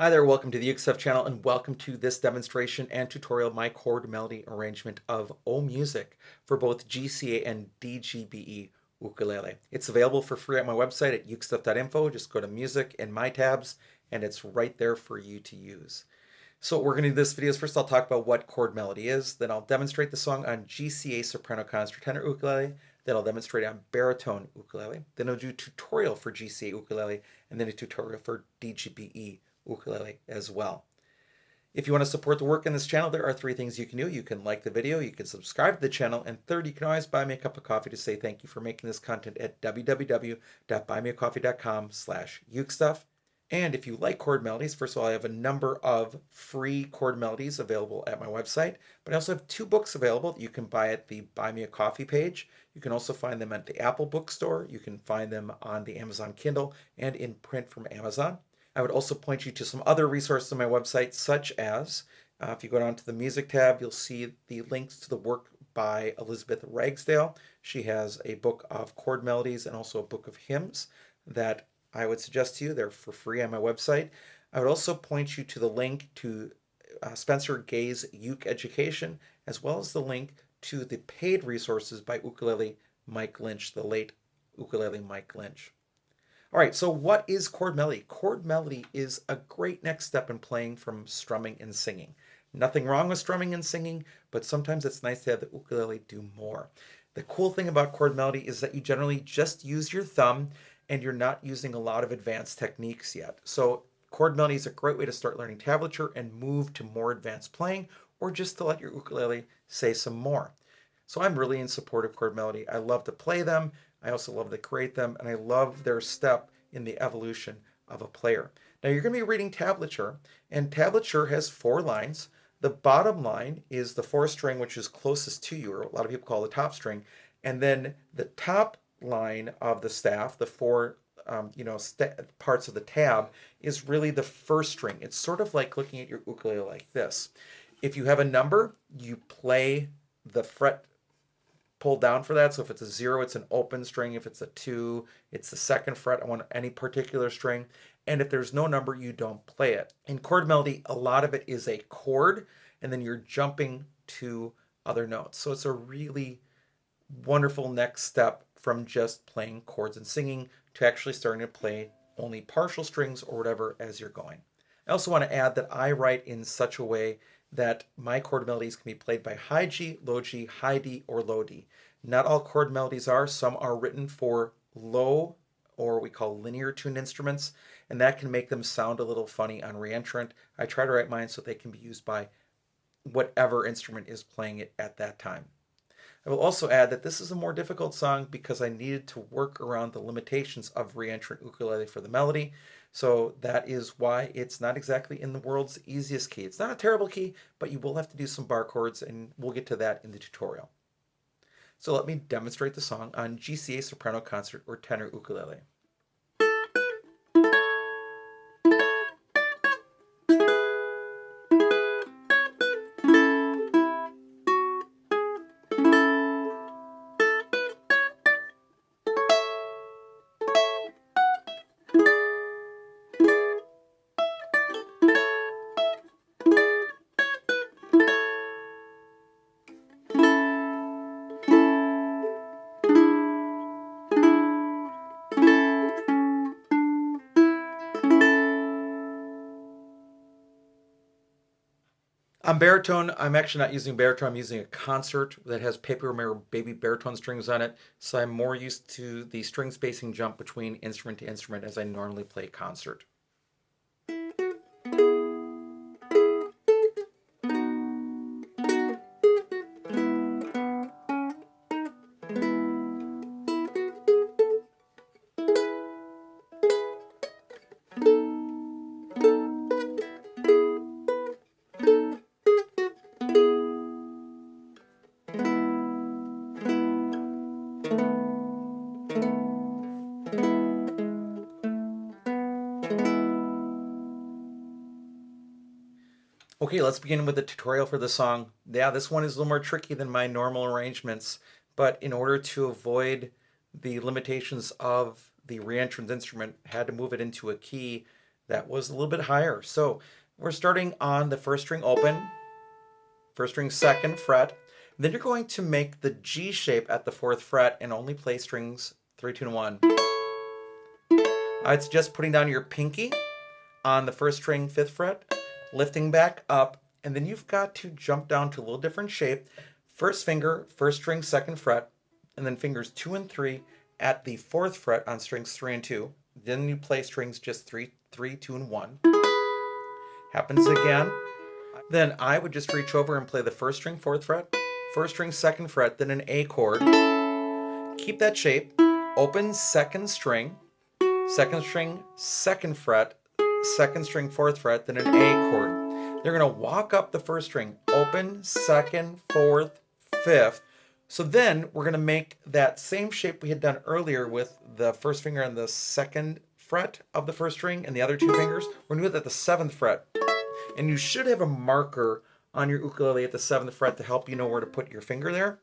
Hi there, welcome to the Uke channel and welcome to this demonstration and tutorial of my chord melody arrangement of O Music for both GCEA and DGBE Ukulele. It's available for free at my website at ukestuff.info. Just go to music and my tabs and it's right there for you to use. So what we're going to do this video is first I'll talk about what chord melody is, then I'll demonstrate the song on GCEA soprano concert tenor ukulele, then I'll demonstrate on baritone ukulele, then I'll do a tutorial for GCEA ukulele, and then a tutorial for DGBE ukulele as well. If you want to support the work in this channel, there are three things you can do. You can like the video, you can subscribe to the channel, and third, you can always buy me a cup of coffee to say thank you for making this content at www.buymeacoffee.com/ukestuff. And if you like chord melodies, first of all, I have a number of free chord melodies available at my website, but I also have two books available that you can buy at the Buy Me a Coffee page. You can also find them at the Apple bookstore. You can find them on the Amazon Kindle and in print from Amazon. I would also point you to some other resources on my website, such as if you go down to the music tab, you'll see the links to the work by Elizabeth Ragsdale. She has a book of chord melodies and also a book of hymns that I would suggest to you. They're for free on my website. I would also point you to the link to Spencer Gay's Uke Education, as well as the link to the paid resources by ukulele Mike Lynch, the late ukulele Mike Lynch. All right, so what is chord melody? Chord melody is a great next step in playing from strumming and singing. Nothing wrong with strumming and singing, but sometimes it's nice to have the ukulele do more. The cool thing about chord melody is that you generally just use your thumb and you're not using a lot of advanced techniques yet. So chord melody is a great way to start learning tablature and move to more advanced playing, or just to let your ukulele say some more. So I'm really in support of chord melody. I love to play them. I also love to create them, and I love their step in the evolution of a player. Now you're going to be reading tablature, and tablature has 4 lines. The bottom line is the 4th string, which is closest to you, or a lot of people call the top string, and then the top line of the staff, the 4 parts of the tab, is really the 1st string. It's sort of like looking at your ukulele like this. If you have a number, you play the fret pulled down for that. So if it's a 0, it's an open string. If it's a 2, it's the 2nd fret on any particular string. And if there's no number, you don't play it. In chord melody, a lot of it is a chord, and then you're jumping to other notes. So it's a really wonderful next step from just playing chords and singing to actually starting to play only partial strings or whatever as you're going. I also want to add that I write in such a way that my chord melodies can be played by high G, low G, high D, or low D. Not all chord melodies are. Some are written for low, or we call linear tuned instruments, and that can make them sound a little funny on reentrant. I try to write mine so they can be used by whatever instrument is playing it at that time. I will also add that this is a more difficult song because I needed to work around the limitations of reentrant ukulele for the melody. So that is why it's not exactly in the world's easiest key. It's not a terrible key, but you will have to do some bar chords, and we'll get to that in the tutorial. So let me demonstrate the song on GCEA soprano concert or tenor ukulele. On baritone, I'm actually not using baritone. I'm using a concert that has paper baby baritone strings on it. So I'm more used to the string spacing jump between instrument to instrument as I normally play concert. Okay, let's begin with the tutorial for the song. Yeah, this one is a little more tricky than my normal arrangements, but in order to avoid the limitations of the reentrant instrument, I had to move it into a key That was a little bit higher. So we're starting on the first string open, first string second fret. Then you're going to make the G shape at the 4th fret and only play strings 3, 2, and 1. I'd suggest putting down your pinky on the first string 5th fret, lifting back up, and then you've got to jump down to a little different shape. First finger, first string 2nd fret, and then fingers 2 and 3 at the 4th fret on strings 3 and 2. Then you play strings just 3, 2, and 1. Happens again. Then I would just reach over and play the first string 4th fret, first string 2nd fret, then an A chord. Keep that shape. Open 2nd string, 2nd string 2nd fret, 2nd string 4th fret, then an A chord. You're going to walk up the first string, open 2nd, 4th, 5th. So then we're going to make that same shape we had done earlier with the first finger on the 2nd fret of the first string and the other 2 fingers. We're going to do it at the 7th fret. And you should have a marker on your ukulele at the 7th fret to help you know where to put your finger there.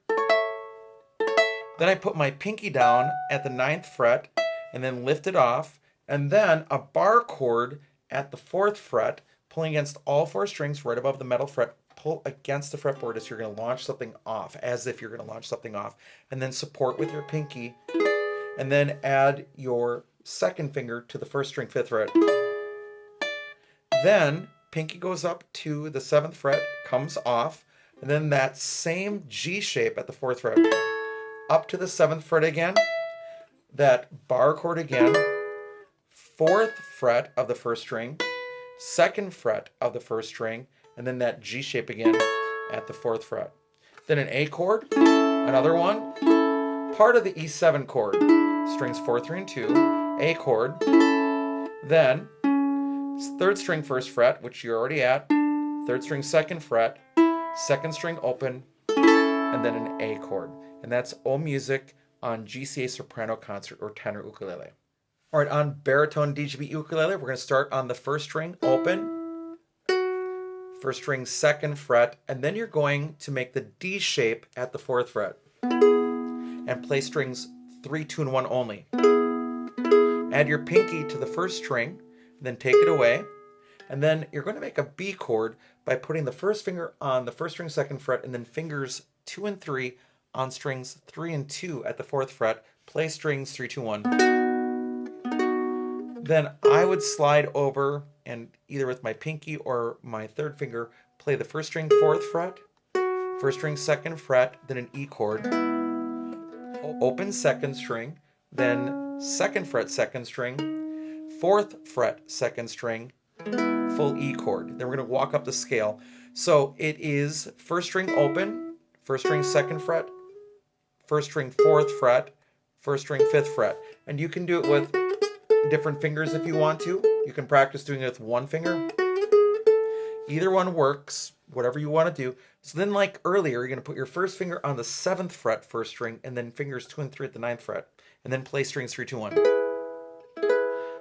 Then I put my pinky down at the 9th fret and then lift it off. And then a bar chord at the 4th fret, pulling against all 4 strings right above the metal fret. Pull against the fretboard as you're going to launch something off, as if you're going to launch something off. And then support with your pinky. And then add your 2nd finger to the first string 5th fret. Then pinky goes up to the 7th fret, comes off, and then that same G shape at the 4th fret. Up to the 7th fret again, that bar chord again, 4th fret of the first string, 2nd fret of the first string, and then that G shape again at the 4th fret. Then an A chord, another one, part of the E7 chord, strings 4, 3, and 2, A chord, then 3rd string 1st fret, which you're already at, 3rd string 2nd fret, 2nd string open, and then an A chord. And that's all music on GCEA soprano concert or tenor ukulele. All right, on baritone DGBE ukulele, we're going to start on the first string open, first string 2nd fret, and then you're going to make the D shape at the 4th fret and play strings 3, 2, and 1 only. Add your pinky to the first string, then take it away, and then you're going to make a B chord by putting the first finger on the first string 2nd fret and then fingers 2 and 3 on strings 3 and 2 at the 4th fret. Play strings 3, 2, 1. Then I would slide over and either with my pinky or my 3rd finger play the first string 4th fret, first string 2nd fret, then an E chord. Open 2nd string, then 2nd fret 2nd string, 4th fret 2nd string, full E chord. Then we're going to walk up the scale. So it is first string open, first string 2nd fret, first string 4th fret, first string 5th fret. And you can do it with different fingers if you want to. You can practice doing it with one finger. Either one works, whatever you want to do. So then like earlier, you're going to put your first finger on the 7th fret first string and then fingers 2 and 3 at the 9th fret. And then play strings 3, 2, 1.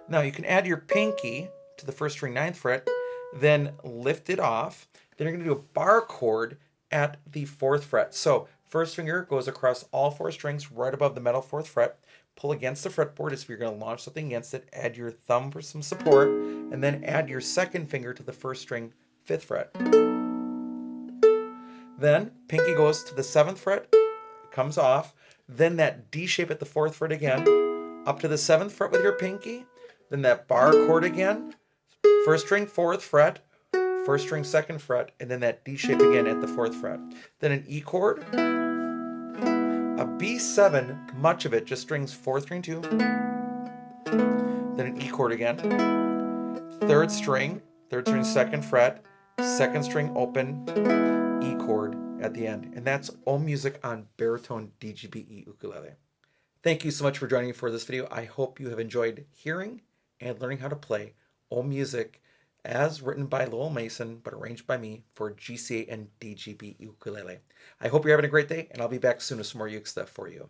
Now you can add your pinky to the first string 9th fret, then lift it off. Then you're going to do a bar chord at the 4th fret. So first finger goes across all 4 strings right above the metal 4th fret. Pull against the fretboard as if you're going to launch something against it. Add your thumb for some support, and then add your 2nd finger to the first string 5th fret. Then pinky goes to the 7th fret, comes off. Then that D shape at the 4th fret again, up to the 7th fret with your pinky. Then that bar chord again, first string 4th fret, first string 2nd fret, and then that D shape again at the 4th fret. Then an E chord, a B7, much of it just strings 4, 3, and 2. Then an E chord again. 3rd string 2nd fret, 2nd string open, E chord at the end. And that's all music on baritone DGBE ukulele. Thank you so much for joining me for this video. I hope you have enjoyed hearing and learning how to play all music as written by Lowell Mason, but arranged by me for GCEA and DGBE ukulele. I hope you're having a great day, and I'll be back soon with some more uke stuff for you.